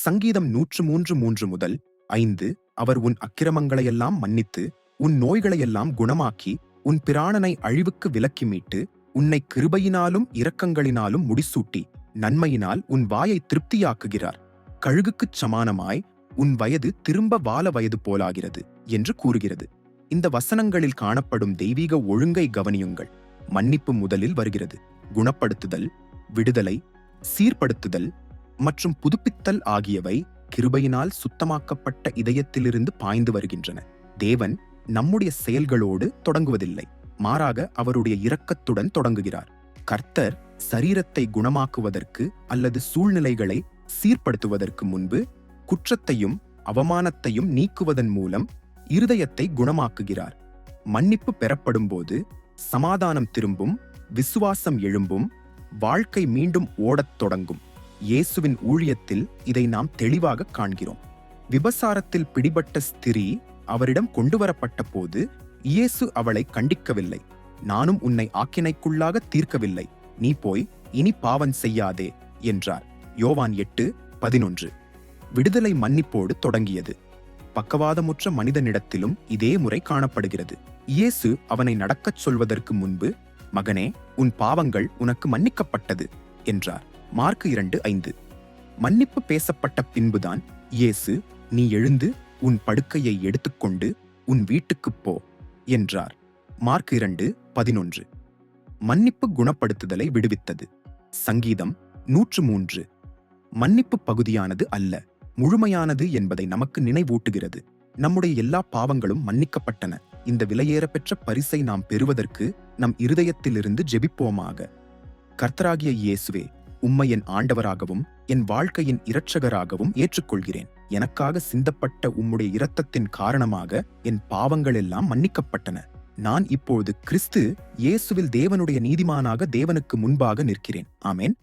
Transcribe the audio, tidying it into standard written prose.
சங்கீதம் 103:3 முதல் 5. அவர் உன் அக்கிரமங்களையெல்லாம் மன்னித்து உன் நோய்களையெல்லாம் குணமாக்கி உன் பிராணனை அழிவுக்கு விலக்கி மீட்டு உன்னை கிருபையினாலும் இரக்கங்களினாலும் முடிசூட்டி நன்மையினால் உன் வாயை திருப்தியாக்குகிறார். கழுகுக்குச் சமானமாய் உன் வயது திரும்ப வால வயது போலாகிறது என்று கூறுகிறது. இந்த வசனங்களில் காணப்படும் தெய்வீக ஒழுங்கை கவனியுங்கள். மன்னிப்பு முதலில் வருகிறது. குணப்படுத்துதல், விடுதலை, சீர்படுத்துதல் மற்றும் புதுப்பித்தல் ஆகியவை கிருபையினால் சுத்தமாக்கப்பட்ட இதயத்திலிருந்து பாய்ந்து வருகின்றன. தேவன் நம்முடைய செயல்களோடு தொடங்குவதில்லை, மாறாக அவருடைய இரக்கத்துடன் தொடங்குகிறார். கர்த்தர் சரீரத்தை குணமாக்குவதற்கு அல்லது சூழ்நிலைகளை சீர்படுத்துவதற்கு முன்பு குற்றத்தையும் அவமானத்தையும் நீக்குவதன் மூலம் இருதயத்தை குணமாக்குகிறார். மன்னிப்பு பெறப்படும்போது சமாதானம் திரும்பும், விசுவாசம் எழும்பும், வாழ்க்கை மீண்டும் ஓடத் தொடங்கும். இயேசுவின் ஊழியத்தில் இதை நாம் தெளிவாக காண்கிறோம். விபசாரத்தில் பிடிபட்ட ஸ்திரீ அவரிடம் கொண்டுவரப்பட்ட போது இயேசு அவளை கண்டிக்கவில்லை. நானும் உன்னை ஆக்கினைக்குள்ளாக தீர்க்கவில்லை, நீ போய் இனி பாவம் செய்யாதே என்றார். யோவான் 8:11. விடுதலை மன்னிப்போடு தொடங்கியது. பக்கவாதமுற்ற மனிதனிடத்திலும் இதே முறை காணப்படுகிறது. இயேசு அவனை நடக்கச் சொல்வதற்கு முன்பு, மகனே, உன் பாவங்கள் உனக்கு மன்னிக்கப்பட்டது என்றார். மார்க்கு 2:5. மன்னிப்பு பேசப்பட்ட பின்புதான் இயேசு, நீ எழுந்து உன் படுக்கையை எடுத்துக்கொண்டு உன் வீட்டுக்குப் போ என்றார். மார்க்கு 2:11. மன்னிப்பு குணப்படுத்துதலை விடுவித்தது. சங்கீதம் 103 மன்னிப்பு பகுதியானது அல்ல, முழுமையானது என்பதை நமக்கு நினைவூட்டுகிறது. நம்முடைய எல்லா பாவங்களும் மன்னிக்கப்பட்டன. இந்த விலையேறப்பெற்ற பரிசை நாம் பெறுவதற்கு நம் இருதயத்திலிருந்து ஜெபிப்போமாக. கர்த்தராகிய இயேசுவே, உம்மை என் ஆண்டவராகவும் என் வாழ்க்கையின் இரட்சகராகவும் ஏற்றுக்கொள்கிறேன். எனக்காக சிந்தப்பட்ட உம்முடைய இரத்தத்தின் காரணமாக என் பாவங்கள் எல்லாம் மன்னிக்கப்பட்டன. நான் இப்போது கிறிஸ்து இயேசுவில் தேவனுடைய நீதிமானாக தேவனுக்கு முன்பாக நிற்கிறேன். ஆமென்.